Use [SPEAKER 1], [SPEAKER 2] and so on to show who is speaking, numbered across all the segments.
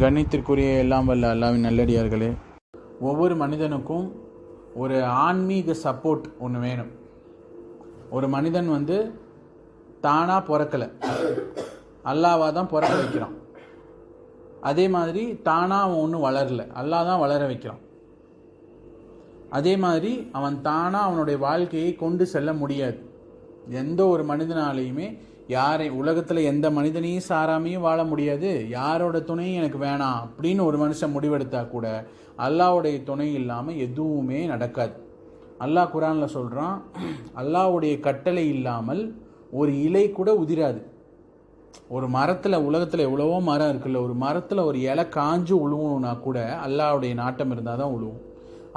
[SPEAKER 1] கண்ணியத்திற்குரிய எல்லாம் வல்ல அல்லாவின் நல்லடியார்களே, ஒவ்வொரு மனிதனுக்கும் ஒரு ஆன்மீக சப்போர்ட் ஒன்று வேணும். ஒரு மனிதன் தானாக பிறக்கலை, அல்லாஹ் தான் பிறக்க வைக்கிறான். அதே மாதிரி தானாக அவன் ஒன்றும் வளரலை, அல்லாஹ் தான் வளர வைக்கிறான். அதே மாதிரி அவன் தானாக அவனுடைய வாழ்க்கையை கொண்டு செல்ல முடியாது. எந்த ஒரு மனிதனாலையுமே உலகத்தில் எந்த மனிதனையும் சாராமையும் வாழ முடியாது. யாரோட துணையும் எனக்கு வேணாம் அப்படின்னு ஒரு மனுஷன் முடிவெடுத்தா கூட அல்லாஹ்வுடைய துணை இல்லாமல் எதுவுமே நடக்காது. அல்லாஹ் குர்ஆனில் சொல்கிறான், அல்லாஹ்வுடைய கட்டளை இல்லாமல் ஒரு இலை கூட உதிராது. ஒரு மரத்தில், உலகத்தில் எவ்வளவோ மரம் இருக்குல்ல, ஒரு மரத்தில் ஒரு இலை காஞ்சு உழுவணும்னா கூட அல்லாஹ்வுடைய நாட்டம் இருந்தால் தான் உழுவும்.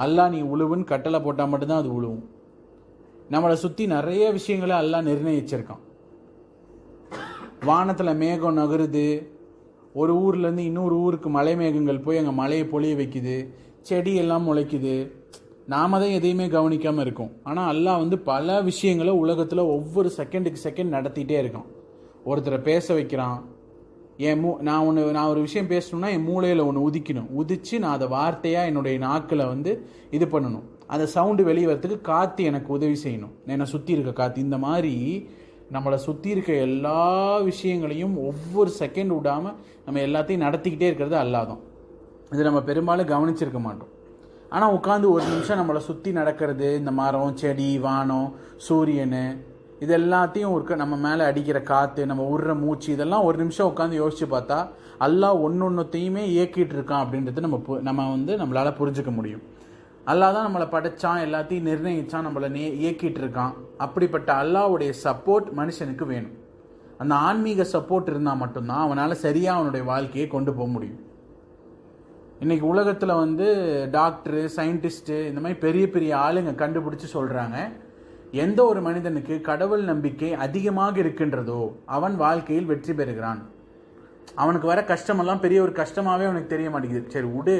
[SPEAKER 1] அல்லாஹ் நீ உழுவுன்னு கட்டளை போட்டால் மட்டும்தான் அது உழுவும். நம்மளை சுற்றி நிறைய விஷயங்களை அல்லாஹ் நிர்ணயிச்சிருக்கான். வானத்தில் மேகம் நகருது, ஒரு ஊர்லேருந்து இன்னொரு ஊருக்கு மலை மேகங்கள் போய் அங்கே மலையை பொழிய வைக்குது, செடி எல்லாம் முளைக்குது. நாம தான் எதையுமே கவனிக்காமல் இருக்கோம். ஆனால் அல்லாஹ் பல விஷயங்களை உலகத்தில் ஒவ்வொரு செகண்டுக்கு செகண்ட் நடத்திட்டே இருக்கான். ஒருத்தரை பேச வைக்கிறான். நான் ஒரு விஷயம் பேசணும்னா என் மூளையில் ஒன்று உதிக்கணும், உதிச்சு நான் அதை வார்த்தையாக என்னுடைய நாக்கில் இது பண்ணணும். அந்த சவுண்டு வெளியே வரத்துக்கு காற்று எனக்கு உதவி செய்யணும், என்னை சுற்றி இருக்க காற்று. இந்த மாதிரி நம்மளை சுற்றி இருக்க எல்லா விஷயங்களையும் ஒவ்வொரு செகண்ட் விடாமல் நம்ம எல்லாத்தையும் நடத்திக்கிட்டே இருக்கிறது அல்லாஹ் தான். இது நம்ம பெரும்பாலும் கவனிச்சிருக்க மாட்டோம். ஆனால் உட்காந்து ஒரு நிமிஷம் நம்மளை சுற்றி நடக்கிறது, இந்த மரம், செடி, வானம், சூரியன், இது எல்லாத்தையும் நம்ம மேலே அடிக்கிற காற்று, நம்ம விடுற மூச்சு, இதெல்லாம் ஒரு நிமிஷம் உட்காந்து யோசித்து பார்த்தா அல்லாஹ் ஒன்னொன்னுத்தையுமே இயக்கிட்டு இருக்கான் அப்படின்றது நம்மளால் புரிஞ்சுக்க முடியும். அல்லாஹ் தான் நம்மளை படைச்சான், எல்லாத்தையும் நிர்ணயிச்சான், நம்மளை இயக்கிட்டு இருக்கான். அப்படிப்பட்ட அல்லாஹ்வுடைய சப்போர்ட் மனுஷனுக்கு வேணும். அந்த ஆன்மீக சப்போர்ட் இருந்தால் மட்டும்தான் அவனால் சரியாக அவனுடைய வாழ்க்கையை கொண்டு போக முடியும். இன்றைக்கி உலகத்தில் டாக்டரு, சயின்டிஸ்ட்டு, இந்த மாதிரி பெரிய பெரிய ஆளுங்க கண்டுபிடிச்சி சொல்கிறாங்க, எந்த ஒரு மனிதனுக்கு கடவுள் நம்பிக்கை அதிகமாக இருக்கின்றதோ அவன் வாழ்க்கையில் வெற்றி பெறுகிறான். அவனுக்கு வர கஷ்டமெல்லாம் பெரிய ஒரு கஷ்டமாகவே அவனுக்கு தெரிய மாட்டேங்குது. சரி விடு,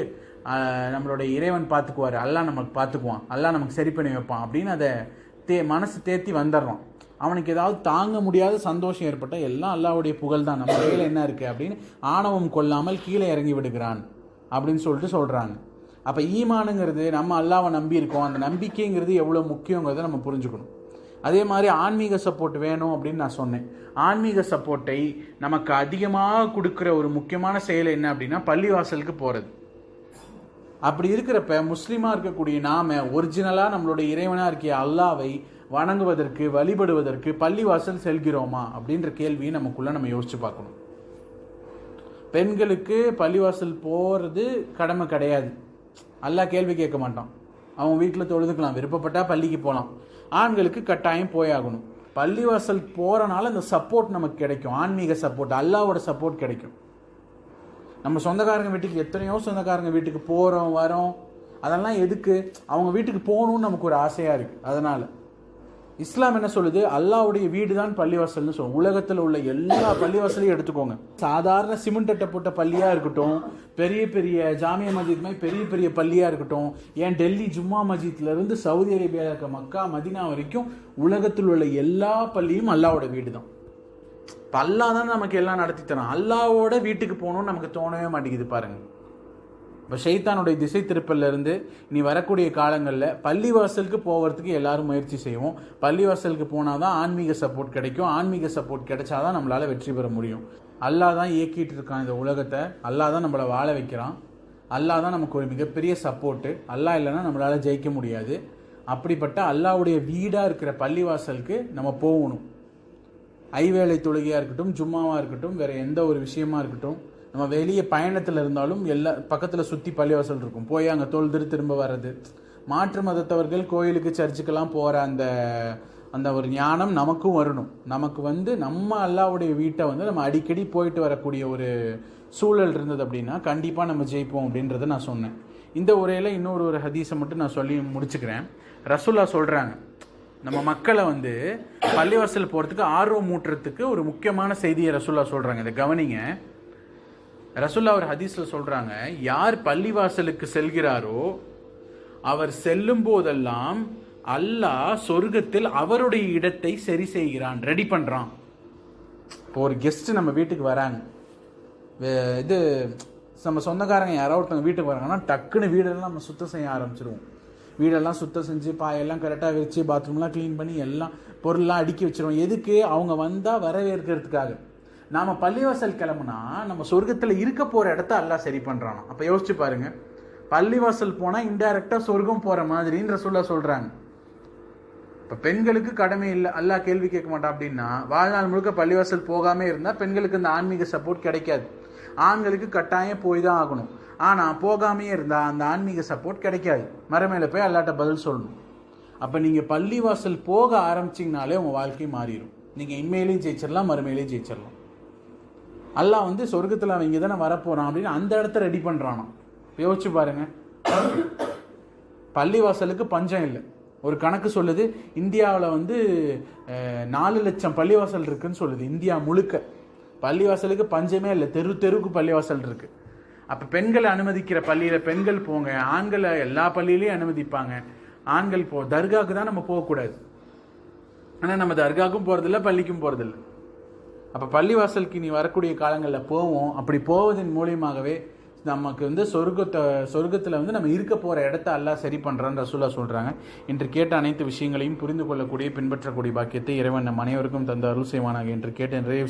[SPEAKER 1] நம்மளுடைய இறைவன் பார்த்துக்குவார், அல்லாஹ் நமக்கு பார்த்துக்குவான், அல்லாஹ் நமக்கு சரி பண்ணி வைப்பான் அப்படின்னு அதை மனசு தேத்தி வந்துடுறான். அவனுக்கு ஏதாவது தாங்க முடியாத சந்தோஷம் ஏற்பட்டால் எல்லாம் அல்லாஹ்வுடைய புகழ் தான், நம்ம கையில் என்ன இருக்குது அப்படின்னு ஆணவம் கொள்ளாமல் கீழே இறங்கி விடுகிறான் அப்படின்னு சொல்கிறாங்க. அப்போ ஈமானுங்கிறது நம்ம அல்லாஹ்வை நம்பி இருக்கோம், அந்த நம்பிக்கைங்கிறது எவ்வளோ முக்கியங்கிறத நம்ம புரிஞ்சுக்கணும். அதே மாதிரி ஆன்மீக சப்போர்ட் வேணும் அப்படின்னு நான் சொன்னேன். ஆன்மீக சப்போர்ட்டை நமக்கு அதிகமாக கொடுக்குற ஒரு முக்கியமான செயல் என்ன அப்படின்னா பள்ளிவாசலுக்கு போகிறது. அப்படி இருக்கிறப்ப முஸ்லீமாக இருக்கக்கூடிய நாம ஒரிஜினலாக நம்மளுடைய இறைவனாக இருக்கிய அல்லாவை வணங்குவதற்கு, வழிபடுவதற்கு பள்ளிவாசல் செல்கிறோமா அப்படின்ற கேள்வியை நமக்குள்ளே நம்ம யோசிச்சு பார்க்கணும். பெண்களுக்கு பள்ளிவாசல் போகிறது கடமை கிடையாது, அல்லாஹ் கேள்வி கேட்க மாட்டான். அவங்க வீட்டில் தொழுதுக்கலாம், விருப்பப்பட்டால் பள்ளிக்கு போகலாம். ஆண்களுக்கு கட்டாயம் போயாகணும். பள்ளிவாசல் போகிறனால இந்த சப்போர்ட் நமக்கு கிடைக்கும், ஆன்மீக சப்போர்ட், அல்லாஹ்வோட சப்போர்ட் கிடைக்கும். நம்ம சொந்தக்காரங்க வீட்டுக்கு, எத்தனையோ சொந்தக்காரங்க வீட்டுக்கு போகிறோம் வரோம், அதெல்லாம் எதுக்கு? அவங்க வீட்டுக்கு போகணும்னு நமக்கு ஒரு ஆசையாக இருக்குது. அதனால் இஸ்லாம் என்ன சொல்லுது? அல்லாஹ்வுடைய வீடு தான் பள்ளிவாசல்னு சொல்லுவோம். உலகத்தில் உள்ள எல்லா பள்ளிவாசலையும் எடுத்துக்கோங்க. சாதாரண சிமெண்ட் அட்டை போட்ட பள்ளியாக இருக்கட்டும், பெரிய பெரிய ஜாமியா மஸ்ஜித் மாதிரி பெரிய பெரிய பள்ளியாக இருக்கட்டும், ஏன் டெல்லி ஜும்மா மஸ்ஜித்லேருந்து சவுதி அரேபியா இருக்க மக்கா, மதினா வரைக்கும் உலகத்தில் உள்ள எல்லா பள்ளியும் அல்லாஹ்வோட வீடு தான். இப்போ அல்லாஹ் தான் நமக்கு எல்லாம் நடத்தி தரான். அல்லாஹ்வோட வீட்டுக்கு போகணும்னு நமக்கு தோணவே மாட்டேங்குது பாருங்கள். இப்போ ஷைத்தானுடைய திசை திருப்பல்லேருந்து இனி வரக்கூடிய காலங்களில் பள்ளிவாசலுக்கு போகிறதுக்கு எல்லாரும் முயற்சி செய்வோம். பள்ளிவாசலுக்கு போனால் தான் ஆன்மீக சப்போர்ட் கிடைக்கும். ஆன்மீக சப்போர்ட் கிடைச்சாதான் நம்மளால் வெற்றி பெற முடியும். அல்லாஹ் தான் இயக்கிட்டு இருக்கான் இந்த உலகத்தை, அல்லாஹ் தான் நம்மளை வாழ வைக்கிறான், அல்லாஹ் தான் நமக்கு ஒரு மிகப்பெரிய சப்போர்ட்டு. அல்லாஹ் இல்லைன்னா நம்மளால் ஜெயிக்க முடியாது. அப்படிப்பட்ட அல்லாஹ்வுடைய வீடாக இருக்கிற பள்ளிவாசலுக்கு நம்ம போகணும். ஐவேளை தொழுகையாக இருக்கட்டும், ஜும்மாவாக இருக்கட்டும், வேறு எந்த ஒரு விஷயமா இருக்கட்டும், நம்ம வெளியே பயணத்தில் இருந்தாலும் எல்லா பக்கத்தில் சுற்றி பள்ளிவாசல் இருக்கும், போய் அங்கே தொழுது திரும்ப வர்றது. மாற்று மதத்தவர்கள் கோயிலுக்கு, சர்ச்சுக்கெல்லாம் போகிற அந்த ஒரு ஞானம் நமக்கும் வரணும். நமக்கு நம்ம அல்லாஹ்வுடைய வீட்டை நம்ம அடிக்கடி போயிட்டு வரக்கூடிய ஒரு சூழல் இருந்தது அப்படின்னா கண்டிப்பாக நம்ம ஜெயிப்போம் அப்படின்றத நான் சொன்னேன். இந்த உரையில் இன்னொரு ஹதீஸை மட்டும் நான் சொல்லி முடிச்சுக்கிறேன். ரசூலுல்லாஹ் சொல்கிறாங்க, நம்ம மக்களை பள்ளிவாசல் போகிறதுக்கு ஆர்வம் ஊட்டுறதுக்கு ஒரு முக்கியமான செய்தியை ரசூலுல்லாஹ் சொல்கிறாங்க. இதை கவனிங்க. ரசூலுல்லாஹ் ஒரு ஹதீஸில் சொல்கிறாங்க, யார் பள்ளிவாசலுக்கு செல்கிறாரோ அவர் செல்லும் போதெல்லாம் அல்லாஹ் சொர்க்கத்தில் அவருடைய இடத்தை சரி செய்கிறான், ரெடி பண்ணுறான். இப்போ ஒரு கெஸ்ட்டு நம்ம வீட்டுக்கு வராங்க, நம்ம சொந்தக்காரங்க யாராவது ஒருத்தவங்க வீட்டுக்கு வராங்கன்னா டக்குன்னு வீடெல்லாம் நம்ம சுத்தம் செய்ய ஆரம்பிச்சிருவோம். வீடெல்லாம் சுத்தம் செஞ்சு பாயெல்லாம் கரெக்டாக விரிச்சு பாத்ரூம்லாம் க்ளீன் பண்ணி எல்லாம் பொருள்லாம் அடுக்கி வச்சிருவோம். எதுக்கு? அவங்க வந்தால் வரவேற்கிறதுக்காக. நாம் பள்ளிவாசல் கிளம்புனா நம்ம சொர்க்கத்தில் இருக்க போகிற இடத்த எல்லாம் சரி பண்ணுறானோ. அப்போ யோசிச்சு பாருங்கள், பள்ளிவாசல் போனால் இன்டைரக்டாக சொர்க்கம் போகிற மாதிரின்னு ரசூலுல்லாஹ் சொல்கிறாங்க. இப்போ பெண்களுக்கு கடமை இல்லை, அல்லாஹ் கேள்வி கேட்க மாட்டான் அப்படின்னா வாழ்நாள் முழுக்க பள்ளிவாசல் போகாமல் இருந்தால் பெண்களுக்கு இந்த ஆன்மீக சப்போர்ட் கிடைக்காது. ஆண்களுக்கு கட்டாயம் போய் தான் ஆகணும். ஆனால் போகாமே இருந்தால் அந்த ஆன்மீக சப்போர்ட் கிடைக்காது. மறுமையில் போய் அல்லாட்ட பதில் சொல்லணும். அப்போ நீங்கள் பள்ளிவாசல் போக ஆரம்பிச்சிங்கனாலே உங்கள் வாழ்க்கை மாறிடும். நீங்கள் இன்மையிலையும் ஜெயிச்சிடலாம், மறுமையிலையும் ஜெயிச்சிடலாம். அல்லாஹ் வந்து சொர்க்கத்தில் அவன் இங்கே தானே வரப்போகிறான் அப்படின்னு அந்த இடத்த ரெடி பண்ணுறானா. யோசிச்சு பாருங்கள், பள்ளிவாசலுக்கு பஞ்சம் இல்லை. ஒரு கணக்கு சொல்லுது, இந்தியாவில் வந்து 4 லட்சம் பள்ளிவாசல் இருக்குன்னு சொல்லுது. இந்தியா முழுக்க பள்ளிவாசலுக்கு பஞ்சமே இல்லை. தெருவுக்கு பள்ளிவாசல் இருக்குது. அப்போ பெண்களை அனுமதிக்கிற பள்ளியில் பெண்கள் போங்க, ஆண்களை எல்லா பள்ளியிலையும் அனுமதிப்பாங்க. ஆண்கள் தர்காவுக்கு தான் நம்ம போகக்கூடாது. ஆனால் நம்ம தர்காவுக்கும் போகிறதில்ல, பள்ளிக்கும் போகிறதில்ல. அப்போ பள்ளிவாசலுக்கு நீ வரக்கூடிய காலங்களில் போவோம். அப்படி போவதன் மூலியமாகவே நமக்கு வந்து சொர்க்கத்தில் வந்து நம்ம இருக்க போகிற இடத்த அல்லாஹ் சரி பண்ணுறான்னு ரசூலுல்லாஹ் சொல்கிறாங்க. இன்று கேட்ட அனைத்து விஷயங்களையும் புரிந்து கொள்ளக்கூடிய பின்பற்றக்கூடிய பாக்கியத்தை இறைவன் நம் அனைவருக்கும் தந்த அருள் செய்வானாக என்று கேட்டு நிறைவு